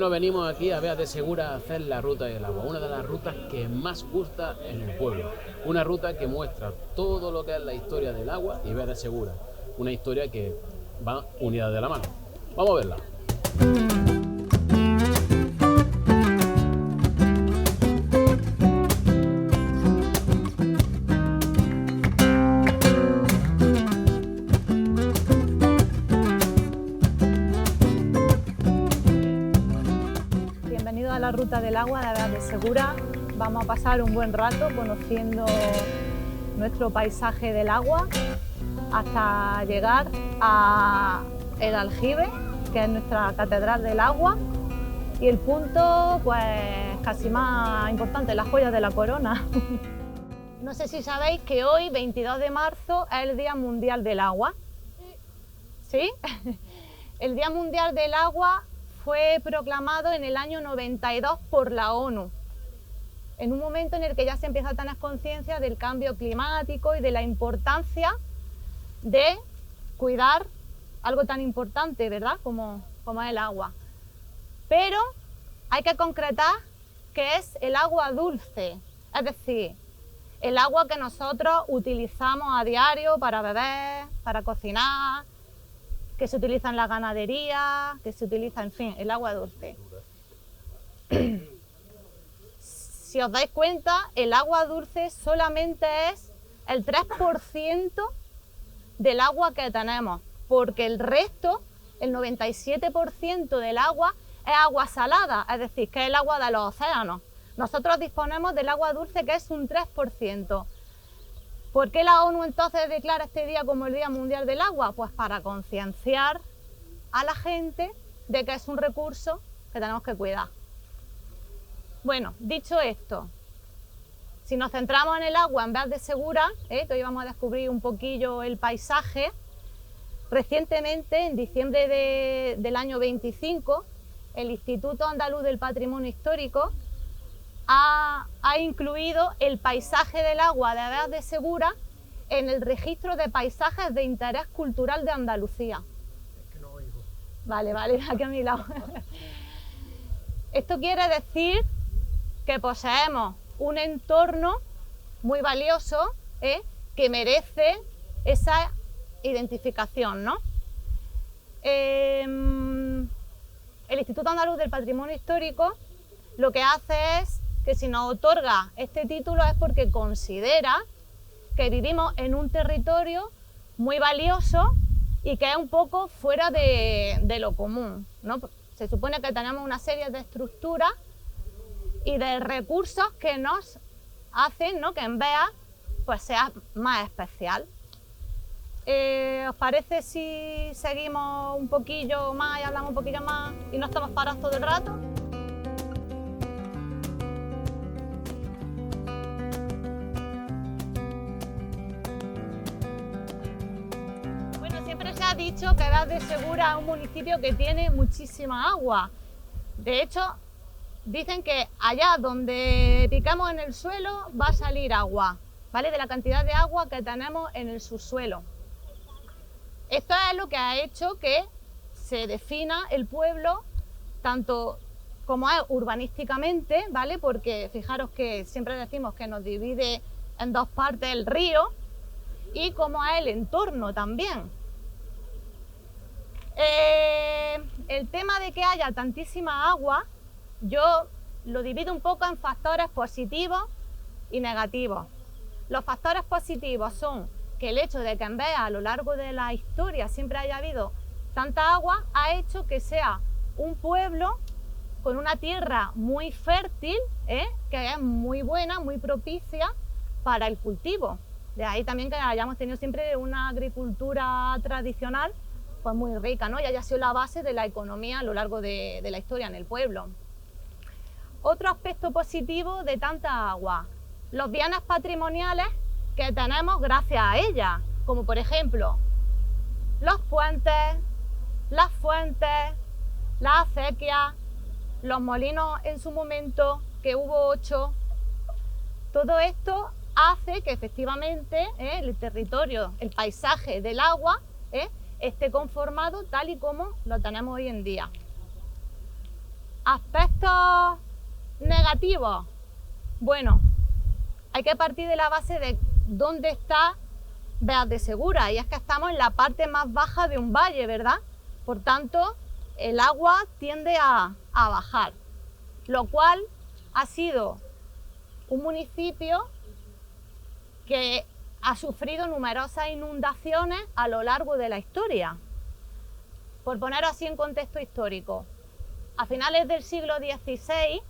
nos venimos aquí a Beas de Segura a hacer la ruta del agua, una de las rutas que más gusta en el pueblo. Una ruta que muestra todo lo que es la historia del agua y Beas de Segura. Una historia que va unida de la mano. Vamos a verla. Bienvenido a la ruta del agua de Beas de Segura. Vamos a pasar un buen rato conociendo nuestro paisaje del agua hasta llegar a el aljibe, que es nuestra catedral del agua, y el punto pues casi más importante, las joyas de la corona. No sé si sabéis que hoy, 22 de marzo, es el Día Mundial del Agua. ¿Sí? El Día Mundial del Agua fue proclamado en el año 92 por la ONU, en un momento en el que ya se empieza a tener conciencia del cambio climático y de la importancia de cuidar algo tan importante, ¿verdad?, como es el agua. Pero hay que concretar que es el agua dulce, es decir, el agua que nosotros utilizamos a diario para beber, para cocinar, que se utiliza en la ganadería, que se utiliza, en fin, el agua dulce. Si os dais cuenta, el agua dulce solamente es el 3% del agua que tenemos, porque el resto, el 97% del agua, es agua salada, es decir, que es el agua de los océanos. Nosotros disponemos del agua dulce, que es un 3%. ¿Por qué la ONU entonces declara este día como el Día Mundial del Agua? Pues para concienciar a la gente de que es un recurso que tenemos que cuidar. Bueno, dicho esto, si nos centramos en el agua en Beas de Segura, que hoy vamos a descubrir un poquillo el paisaje, recientemente, en diciembre del año 25, el Instituto Andaluz del Patrimonio Histórico ha incluido el paisaje del agua de Beas de Segura en el registro de paisajes de interés cultural de Andalucía. Es que no oigo. Vale, aquí a mi lado. Esto quiere decir que poseemos un entorno muy valioso, que merece esa identificación, ¿no? El Instituto Andaluz del Patrimonio Histórico lo que hace es que si nos otorga este título es porque considera que vivimos en un territorio muy valioso y que es un poco fuera de lo común, ¿no? Se supone que tenemos una serie de estructuras y de recursos que nos hacen, ¿no?, que en Beas pues sea más especial. ¿Os parece si seguimos un poquillo más y hablamos un poquillo más y no estamos parados todo el rato? Bueno, siempre se ha dicho que Beas de Segura es un municipio que tiene muchísima agua. De hecho, dicen que allá donde picamos en el suelo va a salir agua, ¿vale?, de la cantidad de agua que tenemos en el subsuelo. Esto es lo que ha hecho que se defina el pueblo tanto como es urbanísticamente, ¿vale?, porque fijaros que siempre decimos que nos divide en dos partes el río, y como es el entorno también. El tema de que haya tantísima agua, yo lo divido un poco en factores positivos y negativos. Los factores positivos son que el hecho de que en Beas a lo largo de la historia siempre haya habido tanta agua ha hecho que sea un pueblo con una tierra muy fértil, que es muy buena, muy propicia para el cultivo. De ahí también que hayamos tenido siempre una agricultura tradicional pues muy rica, ¿no?, y haya sido la base de la economía a lo largo de la historia en el pueblo. Otro aspecto positivo de tanta agua, los bienes patrimoniales que tenemos gracias a ella, como por ejemplo los puentes, las fuentes, las acequias, los molinos en su momento, que hubo 8. Todo esto hace que efectivamente el territorio, el paisaje del agua esté conformado tal y como lo tenemos hoy en día. Aspectos negativos. Bueno, hay que partir de la base de dónde está Beas de Segura, y es que estamos en la parte más baja de un valle, ¿verdad? Por tanto, el agua tiende a bajar, lo cual ha sido un municipio que ha sufrido numerosas inundaciones a lo largo de la historia. Por poner así en contexto histórico, a finales del siglo XVI,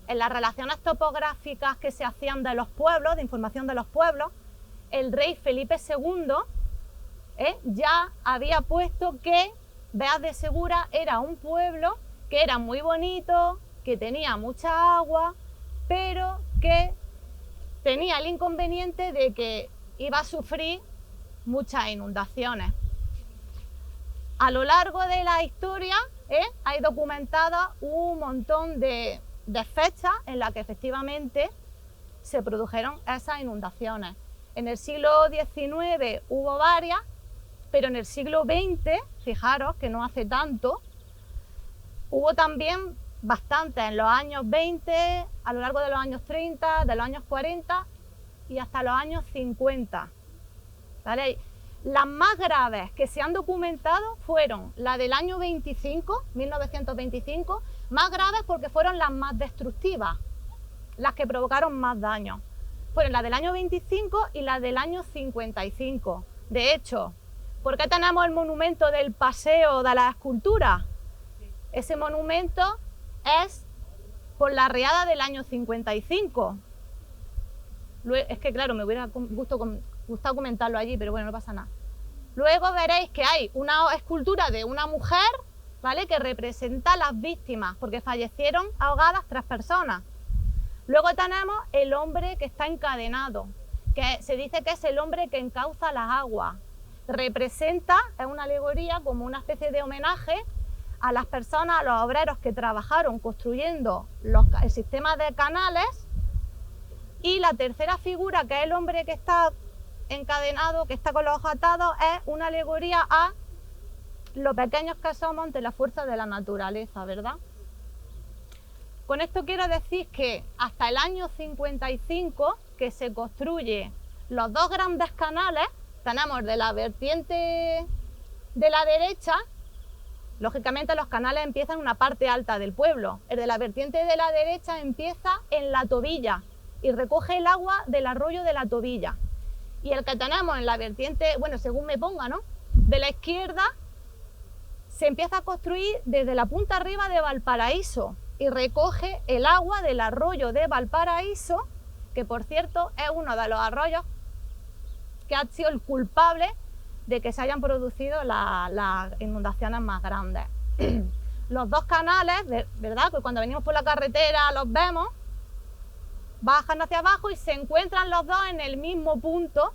en las relaciones topográficas que se hacían de los pueblos, de información de los pueblos, el rey Felipe II ya había puesto que Beas de Segura era un pueblo que era muy bonito, que tenía mucha agua, pero que tenía el inconveniente de que iba a sufrir muchas inundaciones. A lo largo de la historia hay documentadas un montón de fechas en las que efectivamente se produjeron esas inundaciones. En el siglo XIX hubo varias, pero en el siglo XX, fijaros que no hace tanto, hubo también bastantes en los años 20, a lo largo de los años 30, de los años 40 y hasta los años 50. ¿Vale? Las más graves que se han documentado fueron la del año 25, 1925, más graves porque fueron las más destructivas, las que provocaron más daño. Fueron la del año 25 y la del año 55. De hecho, ¿por qué tenemos el monumento del Paseo de las Esculturas? Ese monumento es por la riada del año 55. Es que claro, me hubiera gustado comentarlo allí, pero bueno, no pasa nada. Luego veréis que hay una escultura de una mujer, ¿vale?, que representa a las víctimas, porque fallecieron ahogadas 3 personas. Luego tenemos el hombre que está encadenado, que se dice que es el hombre que encauza las aguas. Representa, es una alegoría, como una especie de homenaje a las personas, a los obreros que trabajaron construyendo el sistema de canales. Y la tercera figura, que es el hombre que está encadenado, que está con los ojos atados, es una alegoría a lo pequeños que somos ante la fuerza de la naturaleza, ¿verdad? Con esto quiero decir que hasta el año 55, que se construye los 2 grandes canales, tenemos de la vertiente de la derecha, lógicamente los canales empiezan en una parte alta del pueblo. El de la vertiente de la derecha empieza en La Tobilla y recoge el agua del arroyo de La Tobilla. Y el que tenemos en la vertiente, bueno, según me ponga, ¿no?, de la izquierda, se empieza a construir desde la punta arriba de Valparaíso y recoge el agua del arroyo de Valparaíso, que por cierto es uno de los arroyos que ha sido el culpable de que se hayan producido las inundaciones más grandes. Los 2 canales, ¿verdad?, que cuando venimos por la carretera los vemos, bajan hacia abajo y se encuentran los 2 en el mismo punto,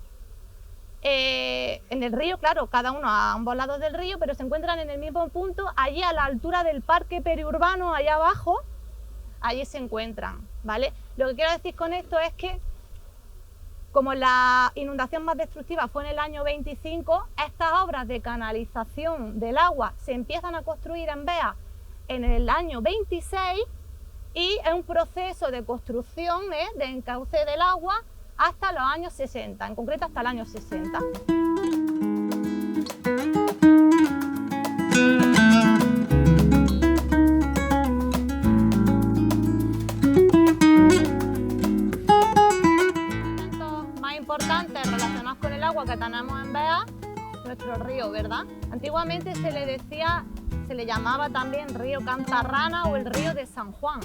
en el río, claro, cada uno a ambos lados del río, pero se encuentran en el mismo punto, allí a la altura del parque periurbano, allá abajo, allí se encuentran, ¿vale? Lo que quiero decir con esto es que, como la inundación más destructiva fue en el año 25, estas obras de canalización del agua se empiezan a construir en Beas en el año 26 y es un proceso de construcción de encauce del agua hasta los años 60, en concreto hasta el año 60. Más importantes relacionados con el agua que tenemos en Beas, nuestro río, ¿verdad? Antiguamente se le llamaba también río Cantarrana o el río de San Juan.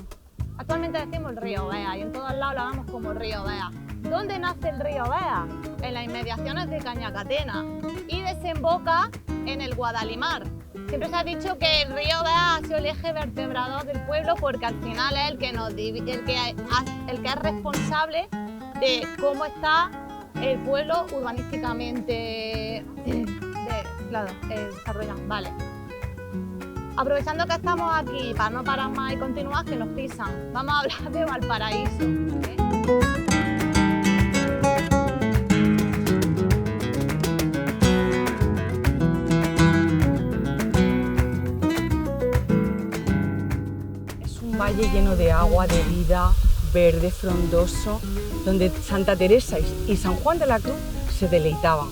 Actualmente decimos el río Beas y en todos lados lo damos como río Beas. ¿Dónde nace el río Beas? En las inmediaciones de Cañacatena y desemboca en el Guadalimar. Siempre se ha dicho que el río Beas ha sido el eje vertebrador del pueblo porque al final es el que es responsable de cómo está el pueblo urbanísticamente desarrollado. Vale. Aprovechando que estamos aquí, para no parar más y continuar, que nos pisan, vamos a hablar de Valparaíso. un valle lleno de agua, de vida, verde, frondoso, donde Santa Teresa y San Juan de la Cruz se deleitaban.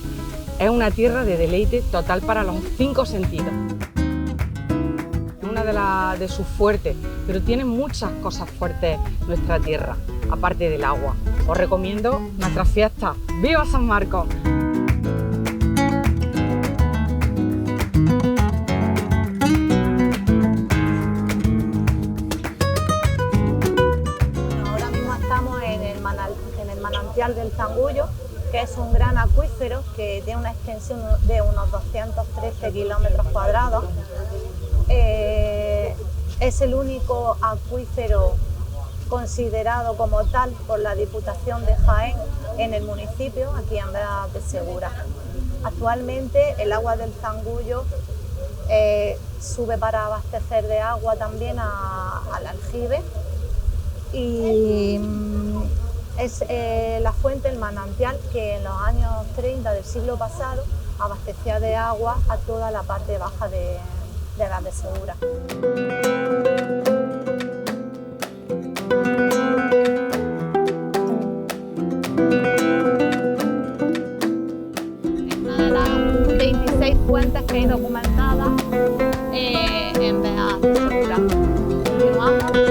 Es una tierra de deleite total para los 5 sentidos. Una de sus fuertes, pero tiene muchas cosas fuertes nuestra tierra, aparte del agua. Os recomiendo nuestras fiestas. ¡Viva San Marcos! Ahora mismo estamos en el manantial del Zangullo, que es un gran acuífero que tiene una extensión de unos 213 kilómetros cuadrados. Es el único acuífero considerado como tal por la Diputación de Jaén en el municipio, aquí en Vega de Segura. Actualmente el agua del Zangullo sube para abastecer de agua también al aljibe y es la fuente, el manantial, que en los años 30 del siglo pasado abastecía de agua a toda la parte baja de Vega de Segura. Es una de las 26 fuentes que hay documentadas en Vega de Segura. Continuamos.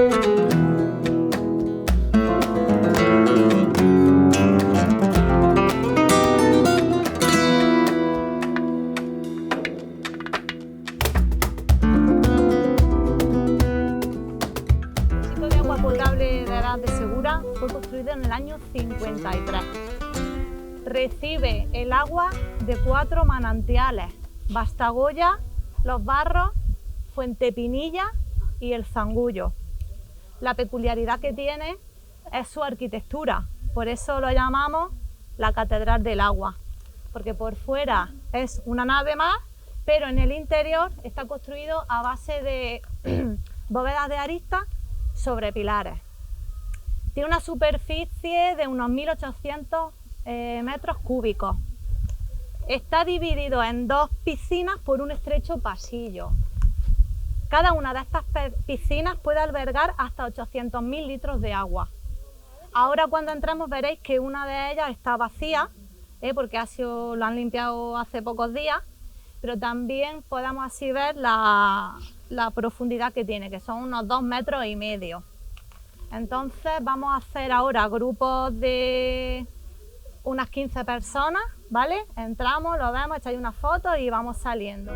Potable de Vega de Segura fue construido en el año 53. Recibe el agua de 4 manantiales: Bastagoya, Los Barros, Fuentepinilla y el Zangullo. La peculiaridad que tiene es su arquitectura, por eso lo llamamos la Catedral del Agua, porque por fuera es una nave más, pero en el interior está construido a base de bóvedas de aristas sobre pilares. Tiene una superficie de unos 1.800 metros cúbicos. Está dividido en 2 piscinas por un estrecho pasillo. Cada una de estas piscinas puede albergar hasta 800.000 litros de agua. Ahora cuando entremos veréis que una de ellas está vacía, porque lo han limpiado hace pocos días, pero también podemos así ver la profundidad que tiene, que son unos 2,5 metros. Entonces vamos a hacer ahora grupos de unas 15 personas, ¿vale? Entramos, lo vemos, echáis una foto y vamos saliendo.